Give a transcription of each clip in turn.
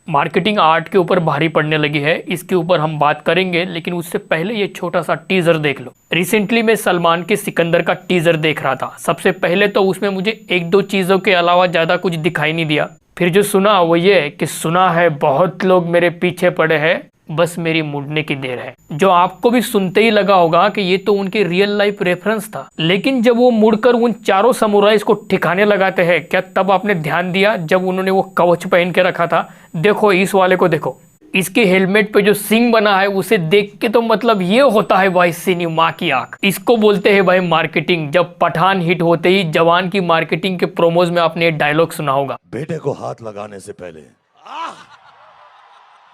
Marketing art के ऊपर भारी पड़ने लगी है, इसके ऊपर हम बात करेंगे, लेकिन उससे पहले ये छोटा सा टीजर देख लो। रिसेंटली मैं सलमान के सिकंदर का टीजर देख रहा था। सबसे पहले तो उसमें मुझे एक दो चीजों के अलावा ज्यादा कुछ दिखाई नहीं दिया। फिर जो सुना वो ये है कि सुना है बहुत लोग मेरे पीछे पड़े हैं, बस मेरी मुड़ने की देर है। जो आपको भी सुनते ही लगा होगा कि ये तो उनके रियल लाइफ रेफरेंस था, लेकिन जब वो मुड़कर उन चारों समुराइज को ठिकाने लगाते हैं, क्या तब आपने ध्यान दिया जब उन्होंने वो कवच पहन के रखा था? देखो इस वाले को देखो, इसके हेलमेट पे जो सिंग बना है उसे देख के तो मतलब ये होता है भाई सिनेमा की आंख। इसको बोलते हैं भाई मार्केटिंग। जब पठान हिट होते ही जवान की मार्केटिंग के प्रोमोज में आपने डायलॉग सुना होगा, बेटे को हाथ लगाने से पहले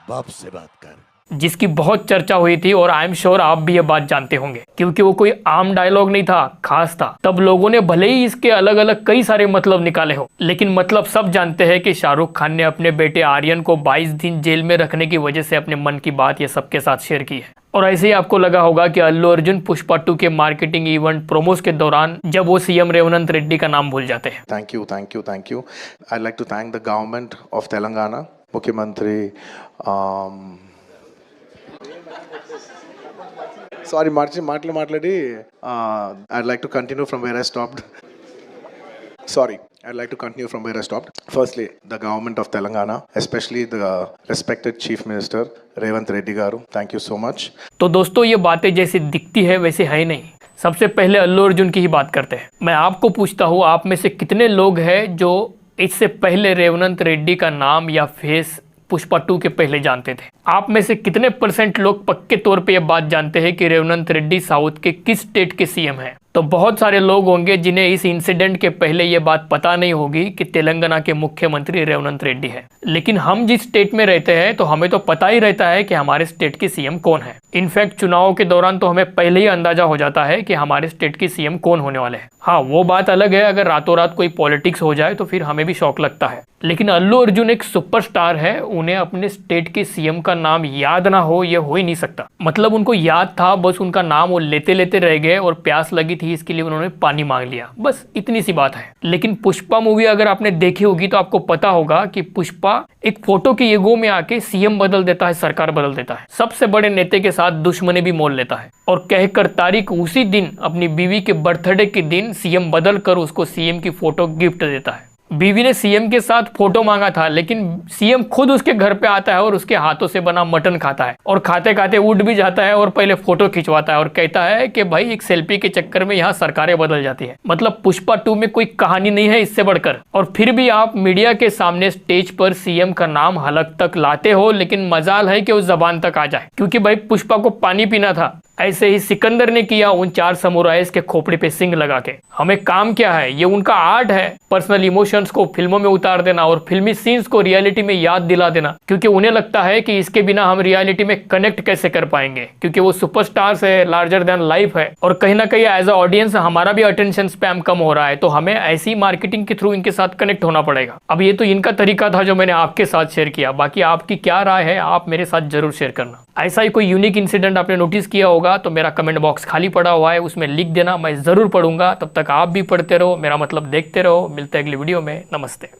बाप से बात कर, जिसकी बहुत चर्चा हुई थी। और आई एम श्योर आप भी ये बात जानते होंगे, क्योंकि वो कोई आम डायलॉग नहीं था, खास था। तब लोगों ने भले ही इसके अलग अलग कई सारे मतलब निकाले हो, लेकिन मतलब सब जानते हैं कि शाहरुख खान ने अपने बेटे आर्यन को 22 दिन जेल में रखने की वजह से अपने मन की बात ये सबके साथ शेयर की है। और ऐसे ही आपको लगा होगा कि अल्लू अर्जुन पुष्पा 2 के मार्केटिंग इवेंट प्रोमोस के दौरान जब वो सीएम रेवंत रेड्डी का नाम भूल जाते हैं। Thank you, thank you, thank you. I like to thank the government of Telangana, मुख्यमंत्री sorry మాట్లాడి I'd like to continue from where I stopped. Sorry, I'd like to continue from where I stopped. Firstly, the government of Telangana, especially the respected Chief Minister Revant Reddy garu, thank you so much. तो दोस्तों ये बातें जैसे दिखती है वैसे है नहीं। सबसे पहले अल्लू अर्जुन की ही बात करते हैं। मैं आपको पूछता हूँ, आप में से कितने लोग हैं जो इससे पहले रेवंत रेड्डी का नाम या फेस पुष्पा 2 के पहले जानते थे? आप में से कितने % लोग पक्के तौर पे ये बात जानते हैं कि रेवंत रेड्डी साउथ के किस स्टेट के सीएम हैं? तो बहुत सारे लोग होंगे जिन्हें इस इंसिडेंट के पहले ये बात पता नहीं होगी कि तेलंगाना के मुख्यमंत्री रेवंत रेड्डी है। लेकिन हम जिस स्टेट में रहते हैं तो हमें तो पता ही रहता है कि हमारे स्टेट के सीएम कौन है। इनफैक्ट चुनाव के दौरान तो हमें पहले ही अंदाजा हो जाता है कि हमारे स्टेट के सीएम कौन होने वाले हैं। हाँ, वो बात अलग है, अगर रातों रात कोई पॉलिटिक्स हो जाए तो फिर हमें भी शौक लगता है। लेकिन अल्लू अर्जुन एक सुपरस्टार है, उन्हें अपने स्टेट के सीएम का नाम याद ना हो ये हो ही नहीं सकता। मतलब उनको याद था, बस उनका नाम वो लेते लेते रह गए और प्यास लगी थी इसके लिए उन्होंने पानी मांग लिया, बस इतनी सी बात है। लेकिन पुष्पा मूवी अगर आपने देखी होगी तो आपको पता होगा कि पुष्पा एक फोटो के ईगो में आके सीएम बदल देता है, सरकार बदल देता है, सबसे बड़े नेता के साथ दुश्मनी भी मोल लेता है और कहकर तारीख उसी दिन अपनी बीवी के बर्थडे के दिन सीएम बदल कर उसको सीएम की फोटो गिफ्ट देता है। बीवी ने सीएम के साथ फोटो मांगा था, लेकिन सीएम खुद उसके घर पे आता है और उसके हाथों से बना मटन खाता है और खाते खाते उठ भी जाता है और पहले फोटो खिंचवाता है और कहता है कि भाई एक सेल्फी के चक्कर में यहाँ सरकारें बदल जाती है। मतलब पुष्पा 2 में कोई कहानी नहीं है इससे बढ़कर। और फिर भी आप मीडिया के सामने स्टेज पर सीएम का नाम हलक तक लाते हो, लेकिन मजाल है कि उस जबान तक आ जाए, क्योंकि भाई पुष्पा को पानी पीना था। ऐसे ही सिकंदर ने किया उन 4 समुराइज के खोपड़ी पे सिंग लगा के। हमें काम क्या है, ये उनका आर्ट है, पर्सनल इमोशंस को फिल्मों में उतार देना और फिल्मी सीन्स को रियलिटी में याद दिला देना, क्योंकि उन्हें लगता है कि इसके बिना हम रियलिटी में कनेक्ट कैसे कर पाएंगे, क्योंकि वो सुपरस्टार्स है, लार्जर देन लाइफ है। और कहीं ना कहीं एज अ ऑडियंस हमारा भी अटेंशन स्पैम कम हो रहा है, तो हमें ऐसी मार्केटिंग के थ्रू इनके साथ कनेक्ट होना पड़ेगा। अब ये तो इनका तरीका था जो मैंने आपके साथ शेयर किया, बाकी आपकी क्या राय है आप मेरे साथ जरूर शेयर करना। ऐसा ही कोई यूनिक इंसिडेंट आपने नोटिस किया होगा तो मेरा कमेंट बॉक्स खाली पड़ा हुआ है, उसमें लिख देना, मैं जरूर पढ़ूंगा। तब तक आप भी पढ़ते रहो, मेरा मतलब देखते रहो। मिलते हैं अगली वीडियो में, नमस्ते।